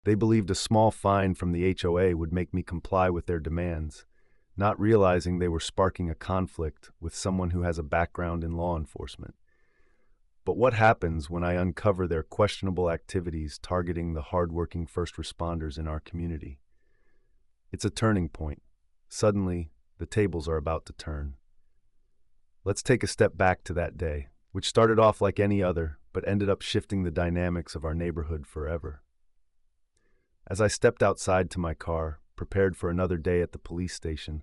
They believed a small fine from the HOA would make me comply with their demands, not realizing they were sparking a conflict with someone who has a background in law enforcement. But what happens when I uncover their questionable activities targeting the hardworking first responders in our community? It's a turning point. Suddenly, the tables are about to turn. Let's take a step back to that day, which started off like any other, but ended up shifting the dynamics of our neighborhood forever. As I stepped outside to my car, prepared for another day at the police station,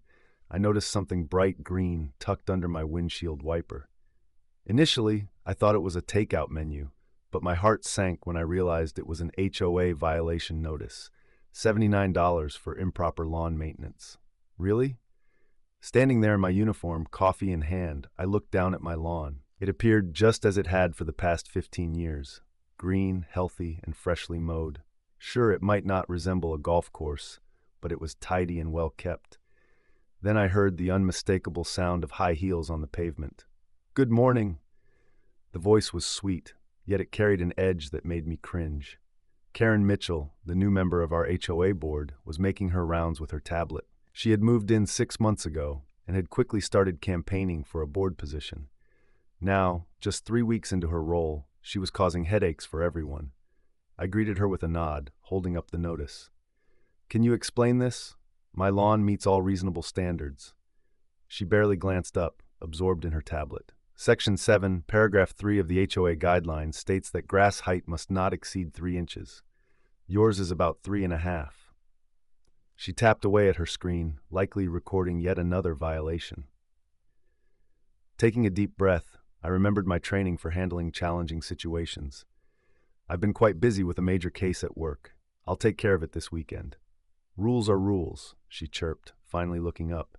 I noticed something bright green tucked under my windshield wiper. Initially, I thought it was a takeout menu, but my heart sank when I realized it was an HOA violation notice, $79 for improper lawn maintenance. Really? Standing there in my uniform, coffee in hand, I looked down at my lawn. It appeared just as it had for the past 15 years, green, healthy, and freshly mowed. Sure, it might not resemble a golf course, but it was tidy and well kept. Then I heard the unmistakable sound of high heels on the pavement. "Good morning." The voice was sweet, yet it carried an edge that made me cringe. Karen Mitchell, the new member of our HOA board, was making her rounds with her tablet. She had moved in 6 months ago and had quickly started campaigning for a board position. Now, just 3 weeks into her role, she was causing headaches for everyone. I greeted her with a nod, holding up the notice. "Can you explain this? My lawn meets all reasonable standards." She barely glanced up, absorbed in her tablet. Section 7, Paragraph 3 of the HOA guidelines states that grass height must not exceed 3 inches. Yours is about 3.5. She tapped away at her screen, likely recording yet another violation. Taking a deep breath, I remembered my training for handling challenging situations. "I've been quite busy with a major case at work. I'll take care of it this weekend." "Rules are rules," she chirped, finally looking up.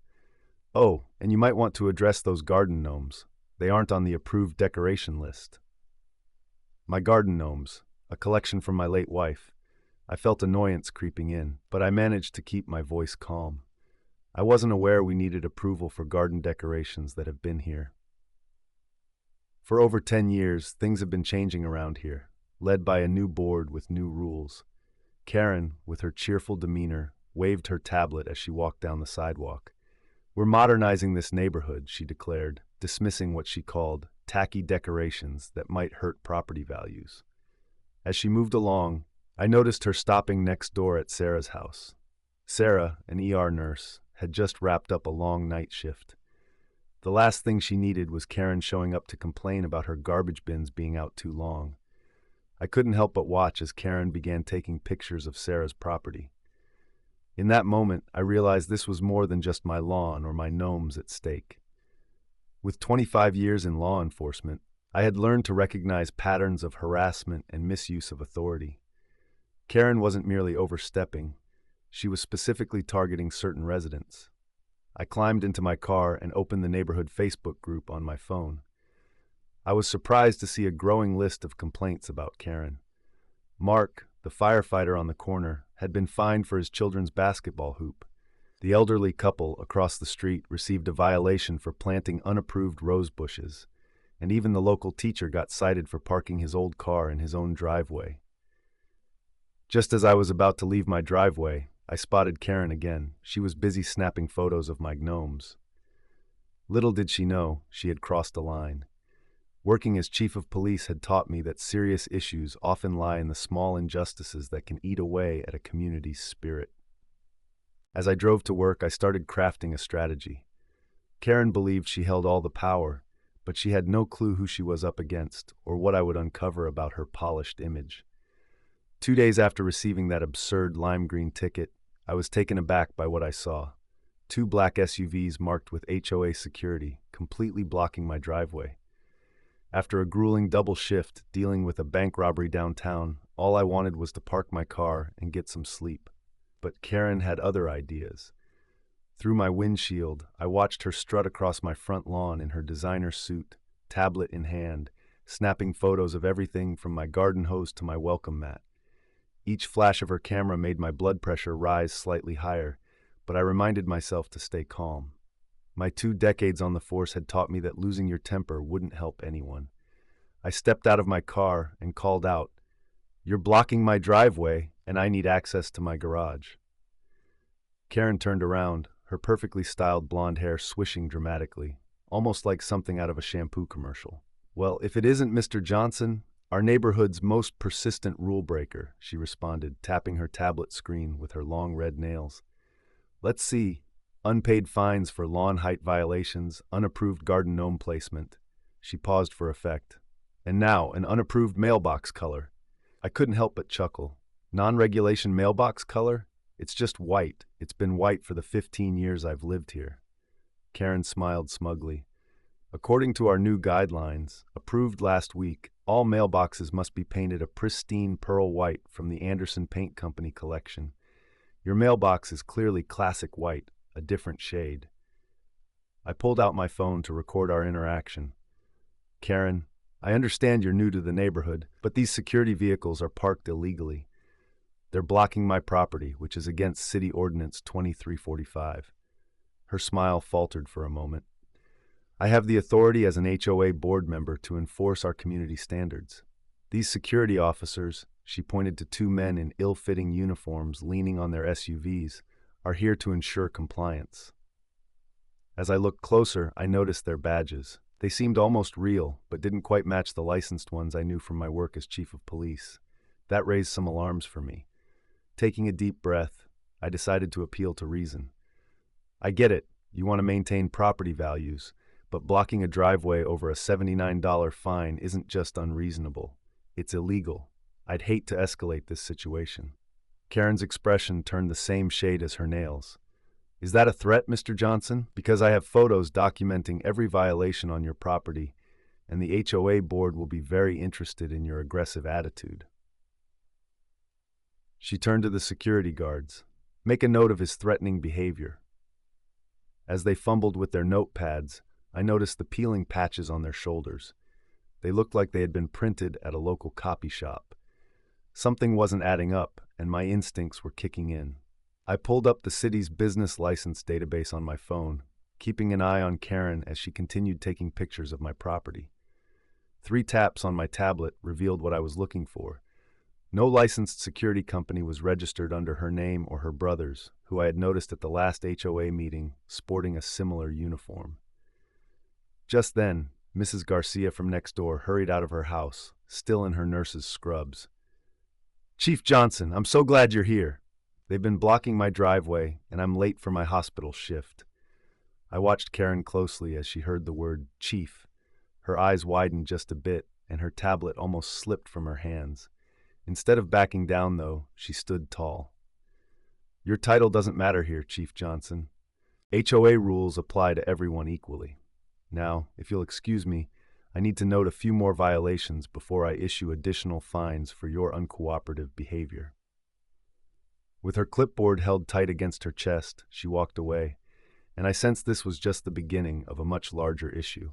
"Oh, and you might want to address those garden gnomes. They aren't on the approved decoration list." My garden gnomes, a collection from my late wife. I felt annoyance creeping in, but I managed to keep my voice calm. I wasn't aware we needed approval for garden decorations that have been here. For over 10 years, things have been changing around here, led by a new board with new rules. Karen, with her cheerful demeanor, waved her tablet as she walked down the sidewalk. "We're modernizing this neighborhood," she declared, dismissing what she called tacky decorations that might hurt property values. As she moved along, I noticed her stopping next door at Sarah's house. Sarah, an ER nurse, had just wrapped up a long night shift. The last thing she needed was Karen showing up to complain about her garbage bins being out too long. I couldn't help but watch as Karen began taking pictures of Sarah's property. In that moment, I realized this was more than just my lawn or my gnomes at stake. With 25 years in law enforcement, I had learned to recognize patterns of harassment and misuse of authority. Karen wasn't merely overstepping, she was specifically targeting certain residents. I climbed into my car and opened the neighborhood Facebook group on my phone. I was surprised to see a growing list of complaints about Karen. Mark, the firefighter on the corner, had been fined for his children's basketball hoop. The elderly couple across the street received a violation for planting unapproved rose bushes, and even the local teacher got cited for parking his old car in his own driveway. Just as I was about to leave my driveway, I spotted Karen again. She was busy snapping photos of my gnomes. Little did she know, she had crossed a line. Working as chief of police had taught me that serious issues often lie in the small injustices that can eat away at a community's spirit. As I drove to work, I started crafting a strategy. Karen believed she held all the power, but she had no clue who she was up against or what I would uncover about her polished image. 2 days after receiving that absurd lime green ticket, I was taken aback by what I saw. 2 black SUVs marked with HOA security, completely blocking my driveway. After a grueling double shift dealing with a bank robbery downtown, all I wanted was to park my car and get some sleep. But Karen had other ideas. Through my windshield, I watched her strut across my front lawn in her designer suit, tablet in hand, snapping photos of everything from my garden hose to my welcome mat. Each flash of her camera made my blood pressure rise slightly higher, but I reminded myself to stay calm. My 2 decades on the force had taught me that losing your temper wouldn't help anyone. I stepped out of my car and called out, "You're blocking my driveway, and I need access to my garage." Karen turned around, her perfectly styled blonde hair swishing dramatically, almost like something out of a shampoo commercial. "Well, if it isn't Mr. Johnson, our neighborhood's most persistent rule breaker," she responded, tapping her tablet screen with her long red nails. "Let's see. Unpaid fines for lawn height violations, unapproved garden gnome placement." She paused for effect. "And now, an unapproved mailbox color." I couldn't help but chuckle. "Non-regulation mailbox color? It's just white. It's been white for the 15 years I've lived here." Karen smiled smugly. "According to our new guidelines, approved last week, all mailboxes must be painted a pristine pearl white from the Anderson Paint Company collection. Your mailbox is clearly classic white, a different shade." I pulled out my phone to record our interaction. "Karen, I understand you're new to the neighborhood, but these security vehicles are parked illegally. They're blocking my property, which is against City Ordinance 2345. Her smile faltered for a moment. "I have the authority as an HOA board member to enforce our community standards. These security officers," she pointed to two men in ill-fitting uniforms leaning on their SUVs, "are here to ensure compliance." As I looked closer, I noticed their badges. They seemed almost real, but didn't quite match the licensed ones I knew from my work as chief of police. That raised some alarms for me. Taking a deep breath, I decided to appeal to reason. "I get it, you want to maintain property values, but blocking a driveway over a $79 fine isn't just unreasonable. It's illegal. I'd hate to escalate this situation." Karen's expression turned the same shade as her nails. "Is that a threat, Mr. Johnson? Because I have photos documenting every violation on your property, and the HOA board will be very interested in your aggressive attitude." She turned to the security guards. "Make a note of his threatening behavior." As they fumbled with their notepads, I noticed the peeling patches on their shoulders. They looked like they had been printed at a local copy shop. Something wasn't adding up, and my instincts were kicking in. I pulled up the city's business license database on my phone, keeping an eye on Karen as she continued taking pictures of my property. 3 taps on my tablet revealed what I was looking for. No licensed security company was registered under her name or her brother's, who I had noticed at the last HOA meeting sporting a similar uniform. Just then, Mrs. Garcia from next door hurried out of her house, still in her nurse's scrubs. "Chief Johnson, I'm so glad you're here. They've been blocking my driveway, and I'm late for my hospital shift." I watched Karen closely as she heard the word "chief." Her eyes widened just a bit, and her tablet almost slipped from her hands. Instead of backing down, though, she stood tall. "Your title doesn't matter here, Chief Johnson. HOA rules apply to everyone equally. Now, if you'll excuse me, I need to note a few more violations before I issue additional fines for your uncooperative behavior." With her clipboard held tight against her chest, she walked away, and I sensed this was just the beginning of a much larger issue.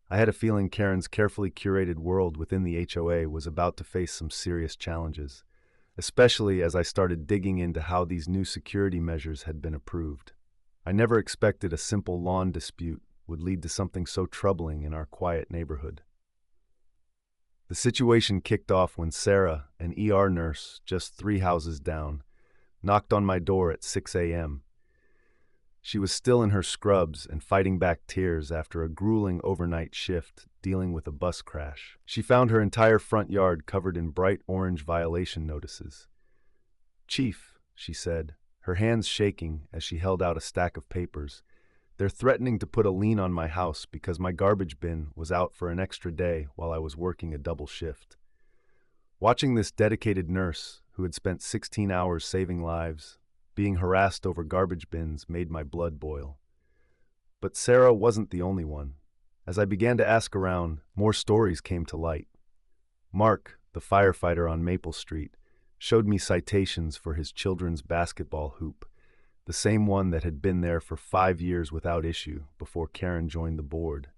I had a feeling Karen's carefully curated world within the HOA was about to face some serious challenges, especially as I started digging into how these new security measures had been approved. I never expected a simple lawn dispute would lead to something so troubling in our quiet neighborhood. The situation kicked off when Sarah, an ER nurse just 3 houses down, knocked on my door at 6 a.m. She was still in her scrubs and fighting back tears after a grueling overnight shift dealing with a bus crash. She found her entire front yard covered in bright orange violation notices. "Chief," she said, her hands shaking as she held out a stack of papers, "they're threatening to put a lien on my house because my garbage bin was out for an extra day while I was working a double shift." Watching this dedicated nurse, who had spent 16 hours saving lives, being harassed over garbage bins made my blood boil. But Sarah wasn't the only one. As I began to ask around, more stories came to light. Mark, the firefighter on Maple Street, showed me citations for his children's basketball hoop, the same one that had been there for 5 years without issue before Karen joined the board.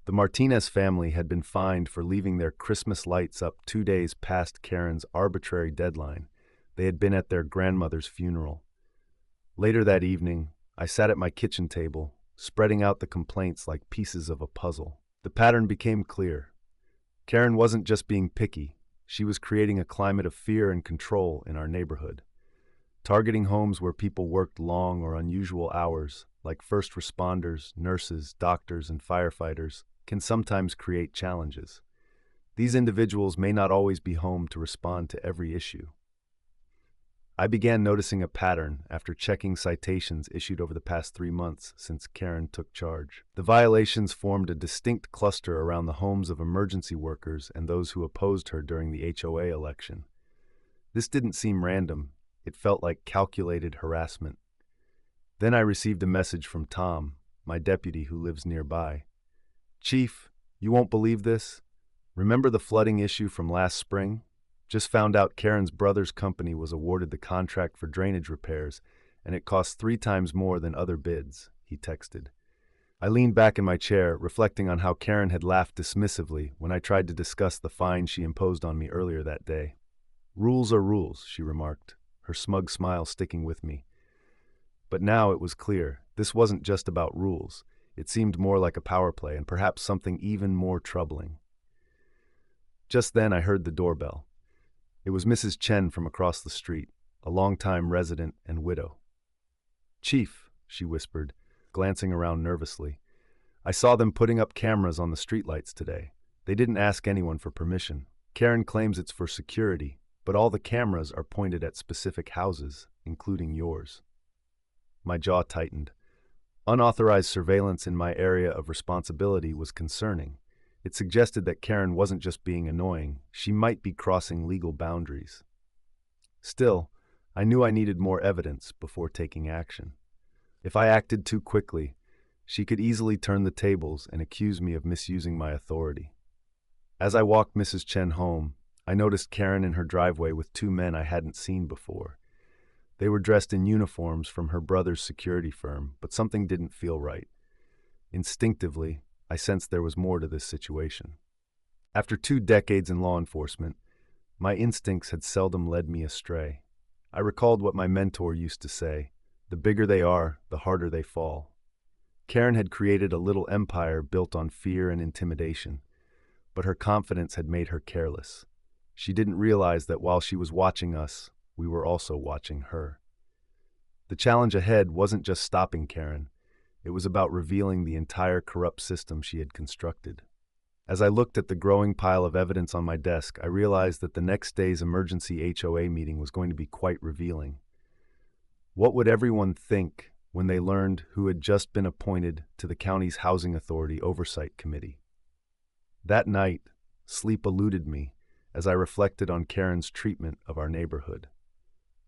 The Martinez family had been fined for leaving their Christmas lights up 2 days past Karen's arbitrary deadline. They had been at their grandmother's funeral. Later that evening, I sat at my kitchen table, spreading out the complaints like pieces of a puzzle. The pattern became clear. Karen wasn't just being picky, She was creating a climate of fear and control in our neighborhood. Targeting homes where people worked long or unusual hours, like first responders, nurses, doctors, and firefighters, can sometimes create challenges. These individuals may not always be home to respond to every issue. I began noticing a pattern after checking citations issued over the past 3 months since Karen took charge. The violations formed a distinct cluster around the homes of emergency workers and those who opposed her during the HOA election. This didn't seem random. It felt like calculated harassment. Then I received a message from Tom, my deputy who lives nearby. "Chief, you won't believe this. Remember the flooding issue from last spring? Just found out Karen's brother's company was awarded the contract for drainage repairs, and it cost 3 times more than other bids," he texted. I leaned back in my chair, reflecting on how Karen had laughed dismissively when I tried to discuss the fine she imposed on me earlier that day. "Rules are rules," she remarked, her smug smile sticking with me. But now it was clear, this wasn't just about rules. It seemed more like a power play and perhaps something even more troubling. Just then I heard the doorbell. It was Mrs. Chen from across the street, a longtime resident and widow. "Chief," she whispered, glancing around nervously. "I saw them putting up cameras on the streetlights today. They didn't ask anyone for permission. Karen claims it's for security, but all the cameras are pointed at specific houses, including yours." My jaw tightened. Unauthorized surveillance in my area of responsibility was concerning. It suggested that Karen wasn't just being annoying, she might be crossing legal boundaries. Still, I knew I needed more evidence before taking action. If I acted too quickly, she could easily turn the tables and accuse me of misusing my authority. As I walked Mrs. Chen home, I noticed Karen in her driveway with 2 men I hadn't seen before. They were dressed in uniforms from her brother's security firm, but something didn't feel right. Instinctively, I sensed there was more to this situation. After 2 decades in law enforcement, my instincts had seldom led me astray. I recalled what my mentor used to say: the bigger they are, the harder they fall. Karen had created a little empire built on fear and intimidation, but her confidence had made her careless. She didn't realize that while she was watching us, we were also watching her. The challenge ahead wasn't just stopping Karen. It was about revealing the entire corrupt system she had constructed. As I looked at the growing pile of evidence on my desk, I realized that the next day's emergency HOA meeting was going to be quite revealing. What would everyone think when they learned who had just been appointed to the county's Housing Authority Oversight Committee? That night, sleep eluded me as I reflected on Karen's treatment of our neighborhood.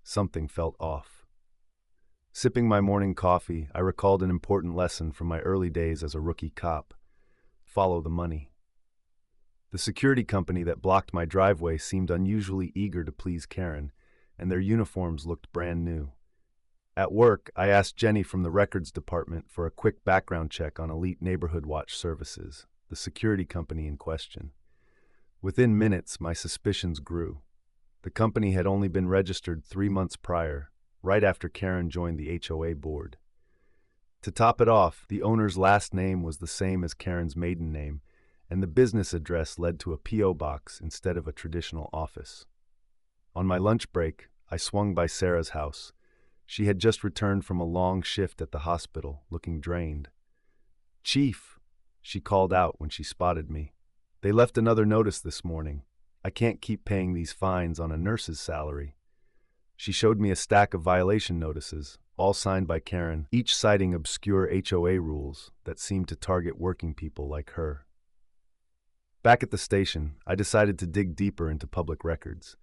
Something felt off. Sipping my morning coffee, I recalled an important lesson from my early days as a rookie cop: follow the money. The security company that blocked my driveway seemed unusually eager to please Karen, and their uniforms looked brand new. At work, I asked Jenny from the records department for a quick background check on Elite Neighborhood Watch Services, the security company in question. Within minutes, my suspicions grew. The company had only been registered 3 months prior, right after Karen joined the HOA board. To top it off, the owner's last name was the same as Karen's maiden name, and the business address led to a P.O. box instead of a traditional office. On my lunch break, I swung by Sarah's house. She had just returned from a long shift at the hospital, looking drained. "Chief," she called out when she spotted me. "They left another notice this morning. I can't keep paying these fines on a nurse's salary." She showed me a stack of violation notices, all signed by Karen, each citing obscure HOA rules that seemed to target working people like her. Back at the station, I decided to dig deeper into public records.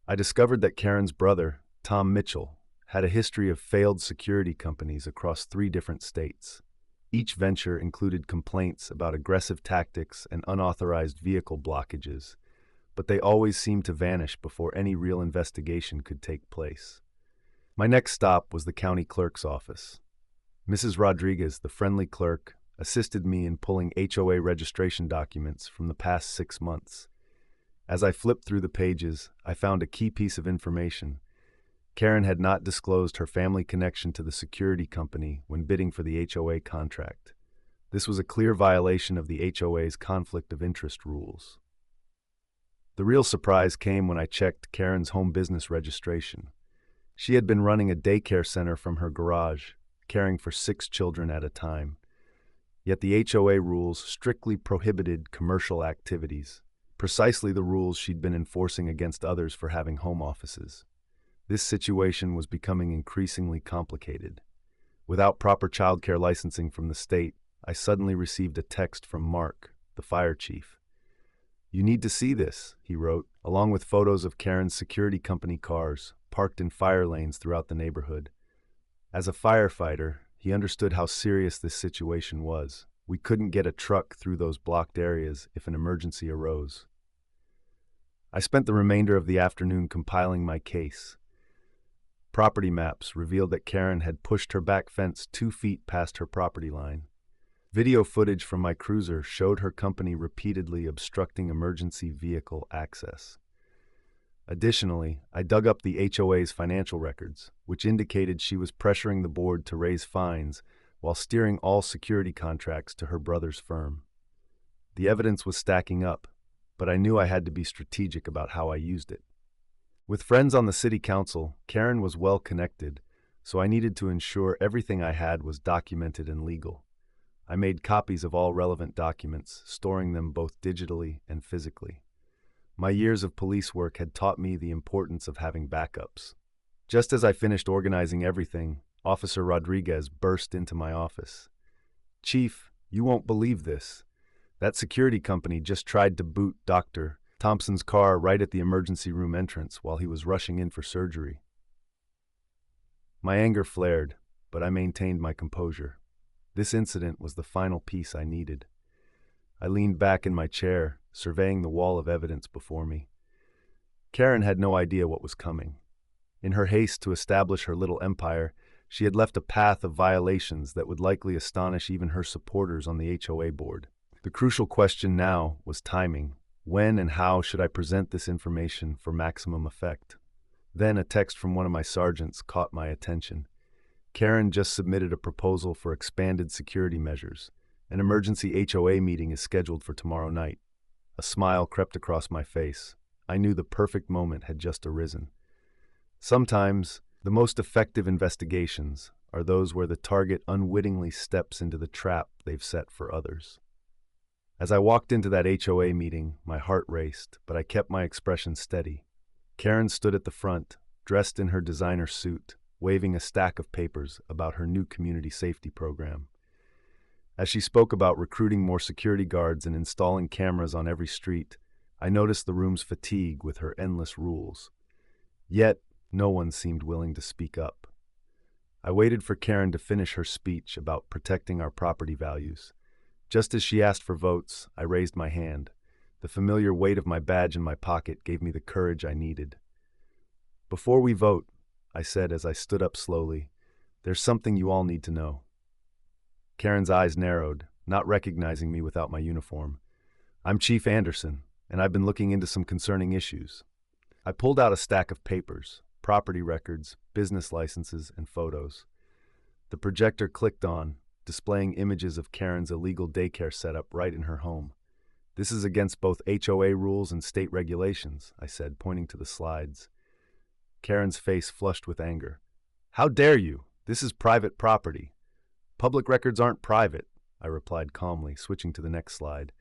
I discovered that Karen's brother, Tom Mitchell, had a history of failed security companies across 3 different states. Each venture included complaints about aggressive tactics and unauthorized vehicle blockages, but they always seemed to vanish before any real investigation could take place. My next stop was the county clerk's office. Mrs. Rodriguez, the friendly clerk, assisted me in pulling HOA registration documents from the past 6 months. As I flipped through the pages, I found a key piece of information. Karen had not disclosed her family connection to the security company when bidding for the HOA contract. This was a clear violation of the HOA's conflict of interest rules. The real surprise came when I checked Karen's home business registration. She had been running a daycare center from her garage, caring for 6 children at a time. Yet the HOA rules strictly prohibited commercial activities, precisely the rules she'd been enforcing against others for having home offices. This situation was becoming increasingly complicated. Without proper childcare licensing from the state, I suddenly received a text from Mark, the fire chief. "You need to see this," he wrote, along with photos of Karen's security company cars parked in fire lanes throughout the neighborhood. As a firefighter, he understood how serious this situation was. We couldn't get a truck through those blocked areas if an emergency arose. I spent the remainder of the afternoon compiling my case. Property maps revealed that Karen had pushed her back fence 2 feet past her property line. Video footage from my cruiser showed her company repeatedly obstructing emergency vehicle access. Additionally, I dug up the HOA's financial records, which indicated she was pressuring the board to raise fines while steering all security contracts to her brother's firm. The evidence was stacking up, but I knew I had to be strategic about how I used it. With friends on the city council, Karen was well connected, so I needed to ensure everything I had was documented and legal. I made copies of all relevant documents, storing them both digitally and physically. My years of police work had taught me the importance of having backups. Just as I finished organizing everything, Officer Rodriguez burst into my office. "Chief, you won't believe this. That security company just tried to boot Dr. Thompson's car right at the emergency room entrance while he was rushing in for surgery." My anger flared, but I maintained my composure. This incident was the final piece I needed. I leaned back in my chair, surveying the wall of evidence before me. Karen had no idea what was coming. In her haste to establish her little empire, she had left a path of violations that would likely astonish even her supporters on the HOA board. The crucial question now was timing. When and how should I present this information for maximum effect? Then a text from one of my sergeants caught my attention. Karen just submitted a proposal for expanded security measures. An emergency HOA meeting is scheduled for tomorrow night. A smile crept across my face. I knew the perfect moment had just arisen. Sometimes, the most effective investigations are those where the target unwittingly steps into the trap they've set for others. As I walked into that HOA meeting, my heart raced, but I kept my expression steady. Karen stood at the front, dressed in her designer suit, waving a stack of papers about her new community safety program. As she spoke about recruiting more security guards and installing cameras on every street, I noticed the room's fatigue with her endless rules. Yet, no one seemed willing to speak up. I waited for Karen to finish her speech about protecting our property values. Just as she asked for votes, I raised my hand. The familiar weight of my badge in my pocket gave me the courage I needed. "Before we vote," I said as I stood up slowly, "there's something you all need to know." Karen's eyes narrowed, not recognizing me without my uniform. "I'm Chief Anderson, and I've been looking into some concerning issues." I pulled out a stack of papers, property records, business licenses, and photos. The projector clicked on, displaying images of Karen's illegal daycare setup right in her home. "This is against both HOA rules and state regulations," I said, pointing to the slides. Karen's face flushed with anger. "How dare you? This is private property." "Public records aren't private," I replied calmly, switching to the next slide.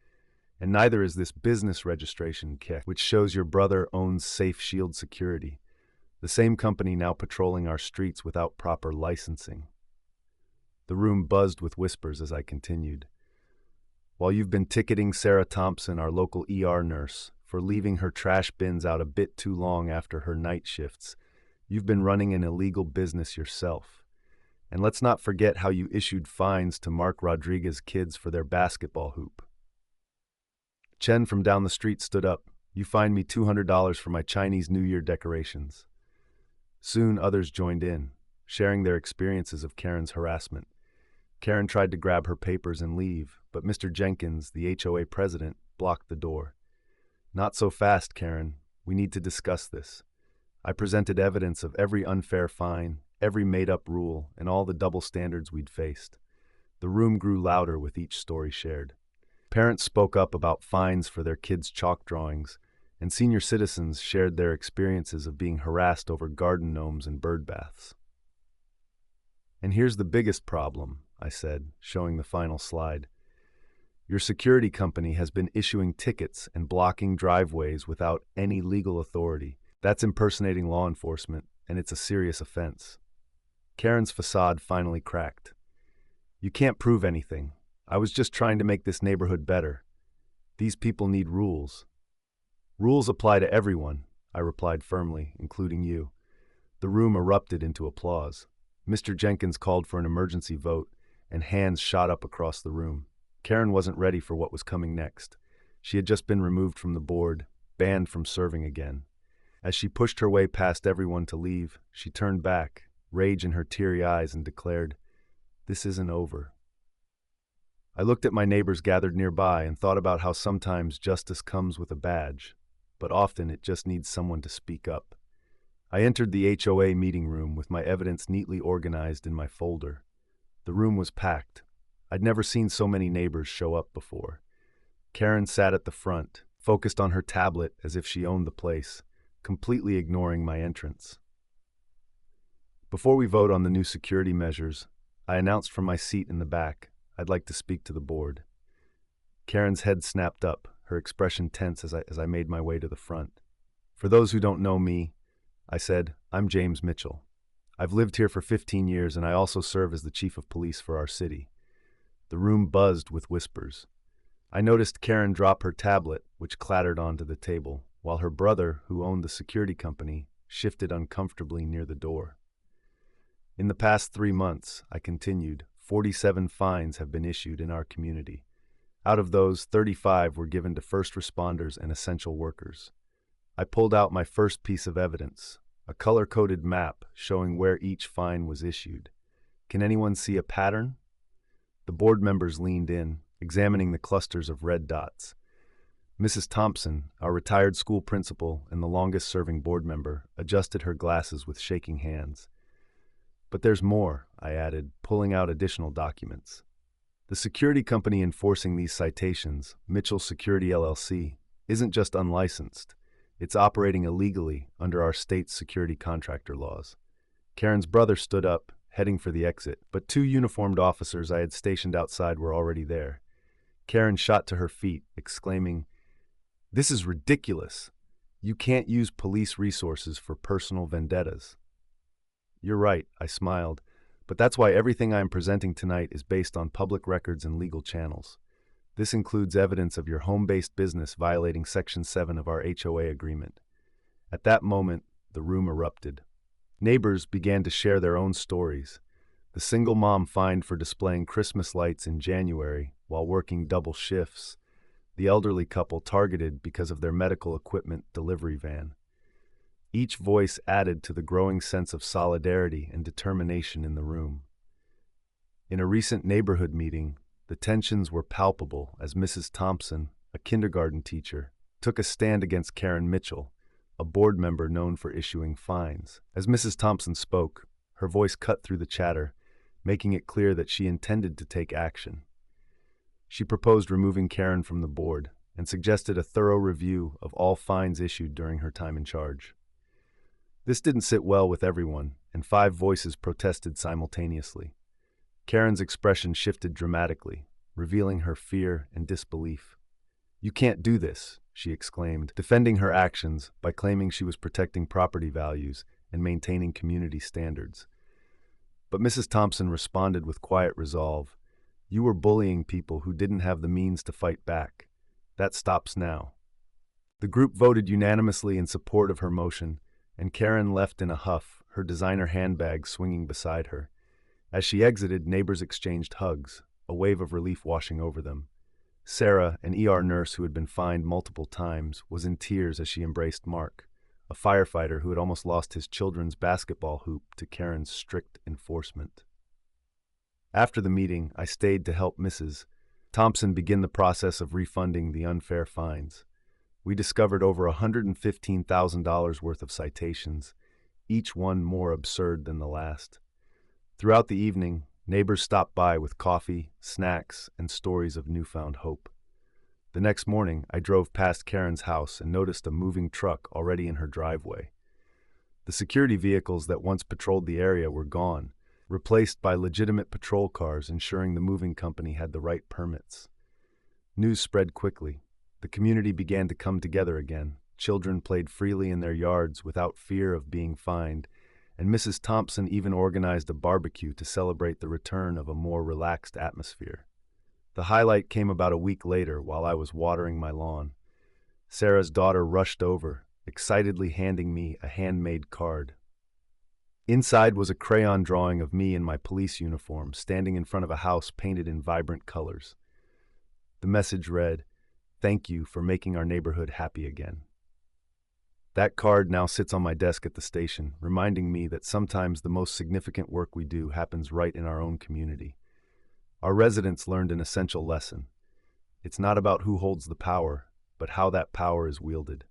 "And neither is this business registration kit, which shows your brother owns Safe Shield Security, the same company now patrolling our streets without proper licensing." The room buzzed with whispers as I continued. "While you've been ticketing Sarah Thompson, our local ER nurse, for leaving her trash bins out a bit too long after her night shifts, you've been running an illegal business yourself. And let's not forget how you issued fines to Mark Rodriguez's kids for their basketball hoop." Chen from down the street stood up. "You fined me $200 for my Chinese New Year decorations." Soon others joined in, sharing their experiences of Karen's harassment. Karen tried to grab her papers and leave, but Mr. Jenkins, the HOA president, blocked the door. "Not so fast, Karen. We need to discuss this." I presented evidence of every unfair fine, every made-up rule, and all the double standards we'd faced. The room grew louder with each story shared. Parents spoke up about fines for their kids' chalk drawings, and senior citizens shared their experiences of being harassed over garden gnomes and bird baths. "And here's the biggest problem," I said, showing the final slide. "Your security company has been issuing tickets and blocking driveways without any legal authority. That's impersonating law enforcement, and it's a serious offense." Karen's facade finally cracked. "You can't prove anything. I was just trying to make this neighborhood better. These people need rules." "Rules apply to everyone," I replied firmly, including you. The room erupted into applause. Mr. Jenkins called for an emergency vote, and hands shot up across the room. Karen wasn't ready for what was coming next. She had just been removed from the board, banned from serving again. As she pushed her way past everyone to leave, she turned back, rage in her teary eyes, and declared, "This isn't over." I looked at my neighbors gathered nearby and thought about how sometimes justice comes with a badge, but often it just needs someone to speak up. I entered the HOA meeting room with my evidence neatly organized in my folder. The room was packed. I'd never seen so many neighbors show up before. Karen sat at the front, focused on her tablet as if she owned the place, completely ignoring my entrance. Before we vote on the new security measures, I announced from my seat in the back, "I'd like to speak to the board." Karen's head snapped up, her expression tense as I made my way to the front. "For those who don't know me," I said, "I'm James Mitchell. I've lived here for 15 years, and I also serve as the chief of police for our city." The room buzzed with whispers. I noticed Karen drop her tablet, which clattered onto the table, while her brother, who owned the security company, shifted uncomfortably near the door. "In the past 3 months," I continued, 47 fines have been issued in our community. Out of those, 35 were given to first responders and essential workers. I pulled out my first piece of evidence, a color-coded map showing where each fine was issued. "Can anyone see a pattern?" The board members leaned in, examining the clusters of red dots. Mrs. Thompson, our retired school principal and the longest-serving board member, adjusted her glasses with shaking hands. "But there's more," I added, pulling out additional documents. "The security company enforcing these citations, Mitchell Security LLC, isn't just unlicensed. It's operating illegally under our state's security contractor laws." Karen's brother stood up, heading for the exit, but 2 uniformed officers I had stationed outside were already there. Karen shot to her feet, exclaiming, "This is ridiculous. You can't use police resources for personal vendettas." "You're right," I smiled, "but that's why everything I am presenting tonight is based on public records and legal channels. This includes evidence of your home-based business violating Section 7 of our HOA agreement." At that moment, the room erupted. Neighbors began to share their own stories. The single mom fined for displaying Christmas lights in January while working double shifts. The elderly couple targeted because of their medical equipment delivery van. Each voice added to the growing sense of solidarity and determination in the room. In a recent neighborhood meeting, the tensions were palpable as Mrs. Thompson, a kindergarten teacher, took a stand against Karen Mitchell, a board member known for issuing fines. As Mrs. Thompson spoke, her voice cut through the chatter, making it clear that she intended to take action. She proposed removing Karen from the board and suggested a thorough review of all fines issued during her time in charge. This didn't sit well with everyone, and 5 voices protested simultaneously. Karen's expression shifted dramatically, revealing her fear and disbelief. "You can't do this," she exclaimed, defending her actions by claiming she was protecting property values and maintaining community standards. But Mrs. Thompson responded with quiet resolve. "You were bullying people who didn't have the means to fight back. That stops now." The group voted unanimously in support of her motion, and Karen left in a huff, her designer handbag swinging beside her. As she exited, neighbors exchanged hugs, a wave of relief washing over them. Sarah, an ER nurse who had been fined multiple times, was in tears as she embraced Mark, a firefighter who had almost lost his children's basketball hoop to Karen's strict enforcement. After the meeting, I stayed to help Mrs. Thompson begin the process of refunding the unfair fines. We discovered over $115,000 worth of citations, each one more absurd than the last. Throughout the evening, neighbors stopped by with coffee, snacks, and stories of newfound hope. The next morning, I drove past Karen's house and noticed a moving truck already in her driveway. The security vehicles that once patrolled the area were gone, replaced by legitimate patrol cars ensuring the moving company had the right permits. News spread quickly. The community began to come together again. Children played freely in their yards without fear of being fined, and Mrs. Thompson even organized a barbecue to celebrate the return of a more relaxed atmosphere. The highlight came about a week later while I was watering my lawn. Sarah's daughter rushed over, excitedly handing me a handmade card. Inside was a crayon drawing of me in my police uniform, standing in front of a house painted in vibrant colors. The message read, "Thank you for making our neighborhood happy again." That card now sits on my desk at the station, reminding me that sometimes the most significant work we do happens right in our own community. Our residents learned an essential lesson. It's not about who holds the power, but how that power is wielded.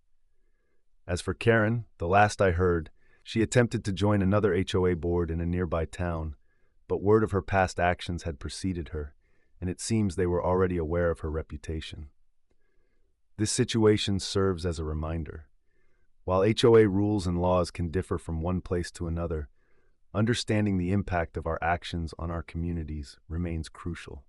As for Karen, the last I heard, she attempted to join another HOA board in a nearby town, but word of her past actions had preceded her, and it seems they were already aware of her reputation. This situation serves as a reminder. While HOA rules and laws can differ from one place to another, understanding the impact of our actions on our communities remains crucial.